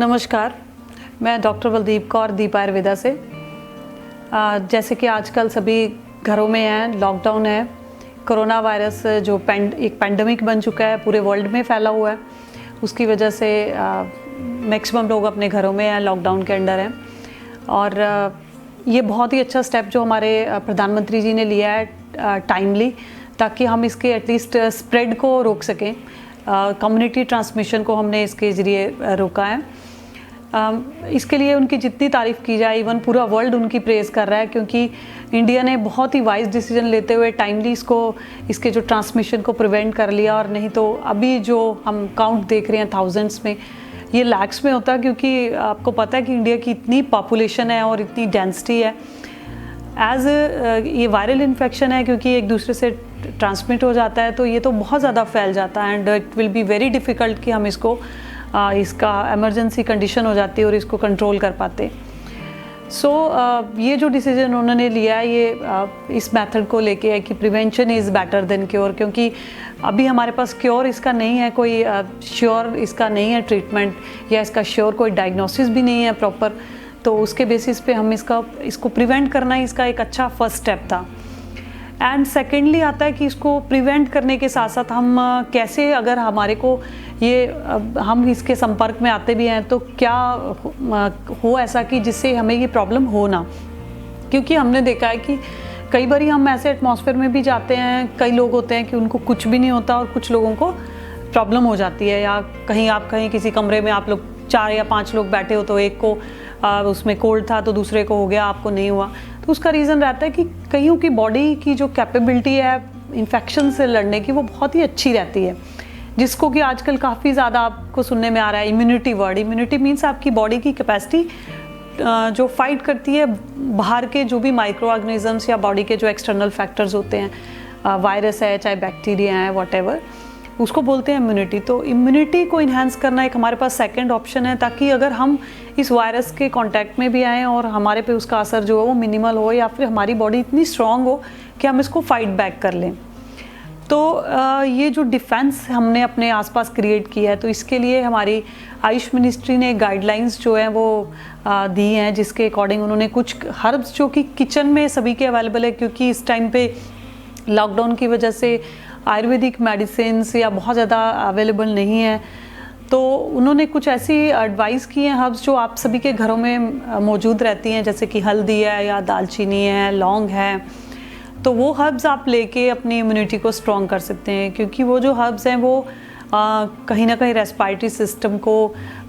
नमस्कार, मैं डॉक्टर बलदीप कौर दीप आयुर्वेदा से। जैसे कि आजकल सभी घरों में हैं, लॉकडाउन है, कोरोना वायरस जो एक पैंडमिक बन चुका है, पूरे वर्ल्ड में फैला हुआ है। उसकी वजह से मैक्सिमम लोग अपने घरों में हैं, लॉकडाउन के अंडर हैं। और ये बहुत ही अच्छा स्टेप जो हमारे प्रधानमंत्री जी ने लिया है टाइमली, ताकि हम इसके एटलीस्ट स्प्रेड को रोक सकें। कम्युनिटी ट्रांसमिशन को हमने इसके ज़रिए रोका है। इसके लिए उनकी जितनी तारीफ़ की जाए, इवन पूरा वर्ल्ड उनकी प्रेज़ कर रहा है, क्योंकि इंडिया ने बहुत ही वाइज डिसीजन लेते हुए टाइमली इसके जो ट्रांसमिशन को प्रिवेंट कर लिया। और नहीं तो अभी जो हम काउंट देख रहे हैं थाउजेंड्स में, ये लैक्स में होता, क्योंकि आपको पता है कि इंडिया की इतनी पॉपुलेशन है और इतनी डेंसिटी है। ये वायरल इन्फेक्शन है, क्योंकि एक दूसरे से ट्रांसमिट हो जाता है, तो ये तो बहुत ज़्यादा फैल जाता है and it will be very difficult कि हम इसका इमरजेंसी कंडीशन हो जाती है और इसको कंट्रोल कर पाते। ये जो डिसीजन उन्होंने लिया है, ये इस मेथड को लेके है कि prevention is better than cure, क्योंकि अभी हमारे पास क्योर इसका नहीं है, कोई श्योर इसका नहीं है ट्रीटमेंट, या इसका श्योर कोई डायग्नोसिस भी नहीं है प्रॉपर। तो उसके बेसिस पे हम इसको प्रिवेंट करना ही इसका एक अच्छा फर्स्ट स्टेप था। एंड सेकेंडली आता है कि इसको प्रिवेंट करने के साथ साथ हम कैसे, अगर हमारे को हम इसके संपर्क में आते भी हैं, तो क्या हो ऐसा कि जिससे हमें ये प्रॉब्लम हो ना। क्योंकि हमने देखा है कि कई बार हम ऐसे एटमॉस्फेयर में भी जाते हैं, कई लोग होते हैं कि उनको कुछ भी नहीं होता और कुछ लोगों को प्रॉब्लम हो जाती है। या कहीं किसी कमरे में आप लोग 4 या 5 लोग बैठे हो, तो एक को उसमें कोल्ड था तो दूसरे को हो गया, आपको नहीं हुआ। तो उसका रीज़न रहता है कि कईयों की बॉडी की जो कैपेबिलिटी है इन्फेक्शन से लड़ने की, वो बहुत ही अच्छी रहती है, जिसको कि आजकल काफ़ी ज़्यादा आपको सुनने में आ रहा है इम्यूनिटी वर्ड। इम्यूनिटी मीन्स आपकी बॉडी की कैपेसिटी जो फाइट करती है बाहर के जो भी माइक्रो ऑर्गेनिजम्स या बॉडी के जो एक्सटर्नल फैक्टर्स होते हैं, वायरस है चाहे बैक्टीरिया है, व्हाटएवर, उसको बोलते हैं इम्यूनिटी। तो इम्यूनिटी को इन्हांस करना एक हमारे पास सेकंड ऑप्शन है, ताकि अगर हम इस वायरस के कांटेक्ट में भी आएँ और हमारे पे उसका असर जो है वो मिनिमल हो, या फिर हमारी बॉडी इतनी स्ट्रांग हो कि हम इसको फाइट बैक कर लें। तो ये जो डिफेंस हमने अपने आसपास क्रिएट किया है, तो इसके लिए हमारी आयुष मिनिस्ट्री ने गाइडलाइंस जो है वो दी हैं, जिसके अकॉर्डिंग उन्होंने कुछ हर्ब्स जो कि किचन में सभी के अवेलेबल है, क्योंकि इस टाइम पे लॉकडाउन की वजह से आयुर्वेदिक मेडिसिन या बहुत ज़्यादा अवेलेबल नहीं है। तो उन्होंने कुछ ऐसी एडवाइस की हैं हर्ब्स जो आप सभी के घरों में मौजूद रहती हैं, जैसे कि हल्दी है या दालचीनी है, लौंग है। तो वो हर्ब्स आप लेके अपनी इम्यूनिटी को स्ट्रॉन्ग कर सकते हैं, क्योंकि वो जो हर्ब्स हैं वो कहीं ना कहीं रेस्पिरेटरी सिस्टम को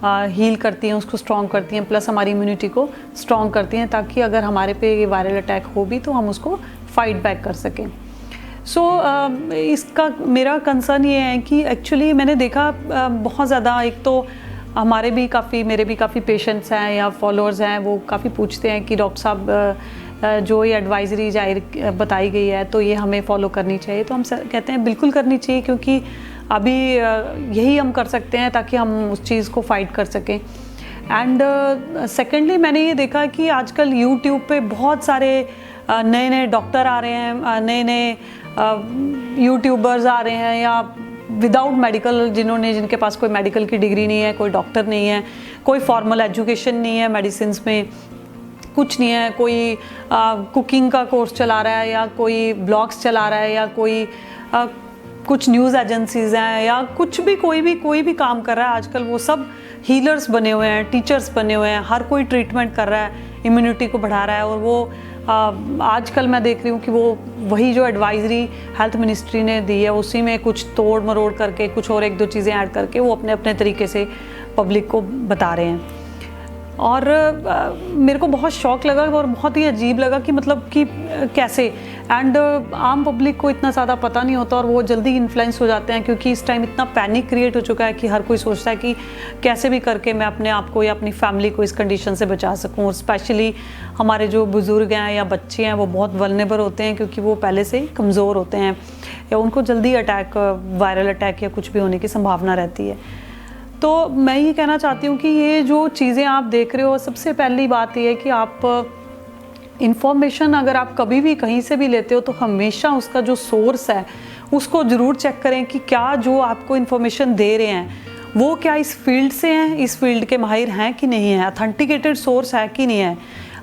हील करती हैं, उसको स्ट्रॉन्ग करती हैं, प्लस हमारी इम्यूनिटी को स्ट्रॉन्ग करती हैं, ताकि अगर हमारे पे ये वायरल अटैक हो भी तो हम उसको फाइट बैक कर सकें। इसका मेरा कंसर्न ये है कि एक्चुअली मैंने देखा बहुत ज़्यादा, एक तो मेरे भी काफ़ी पेशेंट्स हैं या फॉलोअर्स हैं, वो काफ़ी पूछते हैं कि डॉक्टर साहब जो ये एडवाइजरी जाहिर बताई गई है, तो ये हमें फॉलो करनी चाहिए। तो हम कहते हैं बिल्कुल करनी चाहिए, क्योंकि अभी यही हम कर सकते हैं ताकि हम उस चीज़ को फाइट कर सकें। एंड सेकेंडली मैंने ये देखा कि आजकल यूट्यूब पे बहुत सारे नए नए डॉक्टर आ रहे हैं, नए नए यूट्यूबर्स आ रहे हैं, या विदाउट मेडिकल, जिनके पास कोई मेडिकल की डिग्री नहीं है, कोई डॉक्टर नहीं है, कोई फॉर्मल एजुकेशन नहीं है, मेडिसिन में कुछ नहीं है, कोई कुकिंग का कोर्स चला रहा है, या कोई ब्लॉग्स चला रहा है, या कोई कुछ न्यूज़ एजेंसीज़ हैं, या कुछ भी कोई भी काम कर रहा है आजकल। वो सब हीलर्स बने हुए हैं, टीचर्स बने हुए हैं, हर कोई ट्रीटमेंट कर रहा है, इम्यूनिटी को बढ़ा रहा है। और वो आजकल मैं देख रही हूँ कि वही जो एडवाइजरी हेल्थ मिनिस्ट्री ने दी है, उसी में कुछ तोड़ मरोड़ करके, कुछ और 1-2 चीज़ें ऐड करके वो अपने अपने तरीके से पब्लिक को बता रहे हैं। और मेरे को बहुत शौक लगा और बहुत ही अजीब लगा कि मतलब कि कैसे, एंड आम पब्लिक को इतना ज़्यादा पता नहीं होता और वो जल्दी इन्फ्लुएंस हो जाते हैं, क्योंकि इस टाइम इतना पैनिक क्रिएट हो चुका है कि हर कोई सोचता है कि कैसे भी करके मैं अपने आप को या अपनी फैमिली को इस कंडीशन से बचा सकूं। और स्पेशली हमारे जो बुज़ुर्ग हैं या बच्चे हैं, वो बहुत वल्नरेबल होते हैं, क्योंकि वो पहले से ही कमज़ोर होते हैं, या उनको जल्दी वायरल अटैक या कुछ भी होने की संभावना रहती है। तो मैं ये कहना चाहती हूँ कि ये जो चीज़ें आप देख रहे हो, सबसे पहली बात ये है कि आप इन्फॉर्मेशन अगर आप कभी भी कहीं से भी लेते हो, तो हमेशा उसका जो सोर्स है उसको ज़रूर चेक करें कि क्या जो आपको इन्फॉर्मेशन दे रहे हैं वो क्या इस फील्ड से हैं, इस फील्ड के माहिर हैं कि नहीं है, अथेंटिकेटेड सोर्स है कि नहीं है।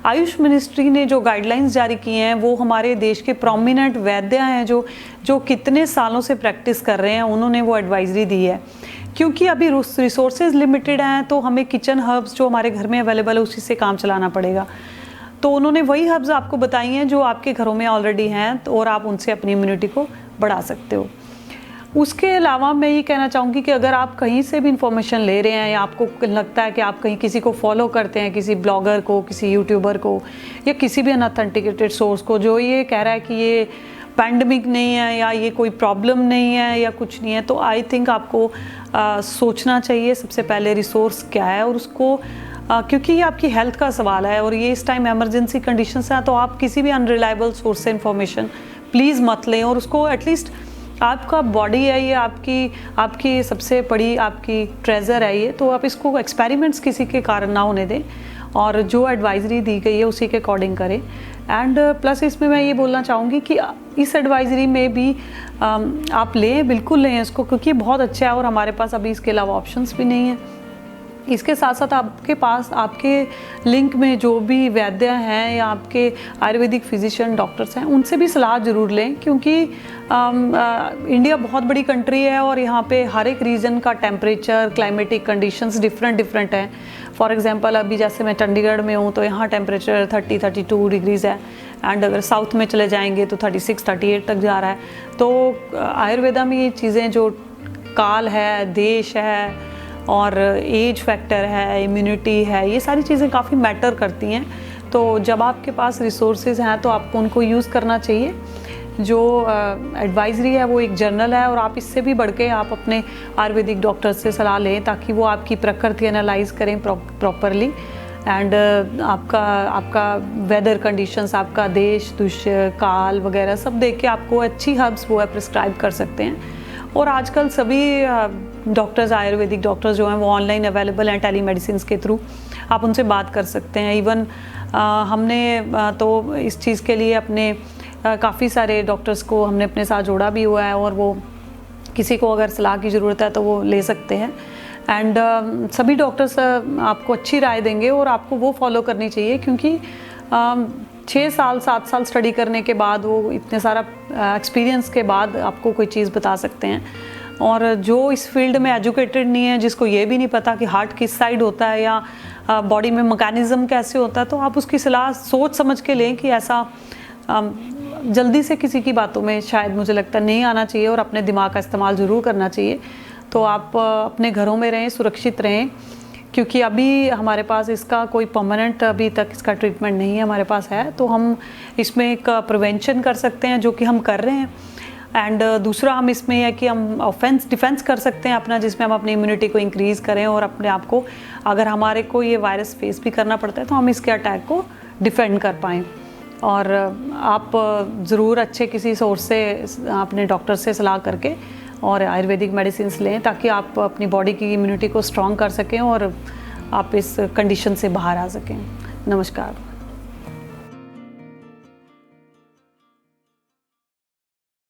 आयुष मिनिस्ट्री ने जो गाइडलाइंस जारी की हैं वो हमारे देश के प्रोमिनेंट वैद्य हैं जो कितने सालों से प्रैक्टिस कर रहे हैं, उन्होंने वो एडवाइजरी दी है। क्योंकि अभी रिसोर्सेज लिमिटेड हैं तो हमें किचन हर्ब्स जो हमारे घर में अवेलेबल है उसी से काम चलाना पड़ेगा। तो उन्होंने वही हर्ब्स आपको बताई हैं जो आपके घरों में ऑलरेडी हैं, तो और आप उनसे अपनी इम्यूनिटी को बढ़ा सकते हो। उसके अलावा मैं ये कहना चाहूँगी कि अगर आप कहीं से भी इंफॉर्मेशन ले रहे हैं या आपको लगता है कि आप कहीं किसी को फॉलो करते हैं, किसी ब्लॉगर को, किसी यूट्यूबर को या किसी भी अनअथेंटिकेटेड सोर्स को जो ये कह रहा है कि ये पैंडमिक नहीं है या ये कोई प्रॉब्लम नहीं है या कुछ नहीं है, तो आई थिंक आपको सोचना चाहिए सबसे पहले रिसोर्स क्या है और उसको क्योंकि ये आपकी हेल्थ का सवाल है और ये इस टाइम इमरजेंसी कंडीशंस हैं, तो आप किसी भी अनरिलायबल सोर्स से इन्फॉर्मेशन प्लीज़ मत लें। और उसको एटलीस्ट आपका बॉडी है ये आपकी सबसे बड़ी आपकी ट्रेजर है ये, तो आप इसको एक्सपेरिमेंट्स किसी के कारण ना होने दें और जो एडवाइजरी दी गई है उसी के अकॉर्डिंग करें। एंड प्लस इसमें मैं ये बोलना चाहूँगी कि इस एडवाइजरी में भी आप लें, बिल्कुल लें इसको, क्योंकि बहुत अच्छा है और हमारे पास अभी इसके अलावा ऑप्शंस भी नहीं हैं। इसके साथ साथ आपके पास आपके लिंक में जो भी वैद्य हैं या आपके आयुर्वेदिक फिजिशियन डॉक्टर्स हैं उनसे भी सलाह ज़रूर लें, क्योंकि इंडिया बहुत बड़ी कंट्री है और यहाँ पे हर एक रीजन का टेम्परेचर, क्लाइमेटिक कंडीशंस डिफरेंट हैं। फॉर एग्जांपल अभी जैसे मैं चंडीगढ़ में हूँ तो यहाँ टेम्परेचर 30-32 डिग्रीज़ है, एंड अगर साउथ में चले जाएंगे तो 36-38 तक जा रहा है। तो आयुर्वेदा में ये चीज़ें जो काल है, देश है और एज फैक्टर है, इम्यूनिटी है, ये सारी चीज़ें काफ़ी मैटर करती हैं। तो जब आपके पास रिसोर्सेज हैं तो आपको उनको यूज़ करना चाहिए। जो एडवाइजरी है वो एक जर्नल है और आप इससे भी बढ़ के आप अपने आयुर्वेदिक डॉक्टर से सलाह लें ताकि वो आपकी प्रकृति एनालाइज करें प्रॉपरली एंड आपका वेदर कंडीशंस, आपका देश, दुष्य, काल वगैरह सब देख के आपको अच्छी हर्ब्स वो है प्रिस्क्राइब कर सकते हैं। और आजकल सभी डॉक्टर्स, आयुर्वेदिक डॉक्टर्स जो हैं वो ऑनलाइन अवेलेबल हैं टेली मेडिसिन के थ्रू, आप उनसे बात कर सकते हैं। इवन हमने तो इस चीज़ के लिए अपने काफ़ी सारे डॉक्टर्स को हमने अपने साथ जोड़ा भी हुआ है और वो किसी को अगर सलाह की ज़रूरत है तो वो ले सकते हैं। एंड सभी डॉक्टर्स आपको अच्छी राय देंगे और आपको वो फॉलो करनी चाहिए, क्योंकि 6 साल 7 साल स्टडी करने के बाद, वो इतने सारा एक्सपीरियंस के बाद आपको कोई चीज़ बता सकते हैं। और जो इस फील्ड में एजुकेटेड नहीं है, जिसको ये भी नहीं पता कि हार्ट किस साइड होता है या बॉडी में मैकेनिज़्म कैसे होता है, तो आप उसकी सलाह सोच समझ के लें कि ऐसा जल्दी से किसी की बातों में शायद मुझे लगता नहीं आना चाहिए और अपने दिमाग का इस्तेमाल ज़रूर करना चाहिए। तो आप अपने घरों में रहें, सुरक्षित रहें, क्योंकि अभी हमारे पास इसका कोई परमानेंट अभी तक इसका ट्रीटमेंट नहीं है हमारे पास है, तो हम इसमें एक प्रिवेंशन कर सकते हैं जो कि हम कर रहे हैं। एंड दूसरा हम इसमें है कि हम डिफेंस कर सकते हैं अपना, जिसमें हम अपनी इम्यूनिटी को इंक्रीज़ करें और अपने आप को, अगर हमारे को ये वायरस फेस भी करना पड़ता है तो हम इसके अटैक को डिफेंड कर पाएँ। और आप ज़रूर अच्छे किसी सोर्स से अपने डॉक्टर से सलाह करके और आयुर्वेदिक मेडिसिन लें ताकि आप अपनी बॉडी की इम्यूनिटी को स्ट्रॉन्ग कर सकें और आप इस कंडीशन से बाहर आ सकें। नमस्कार।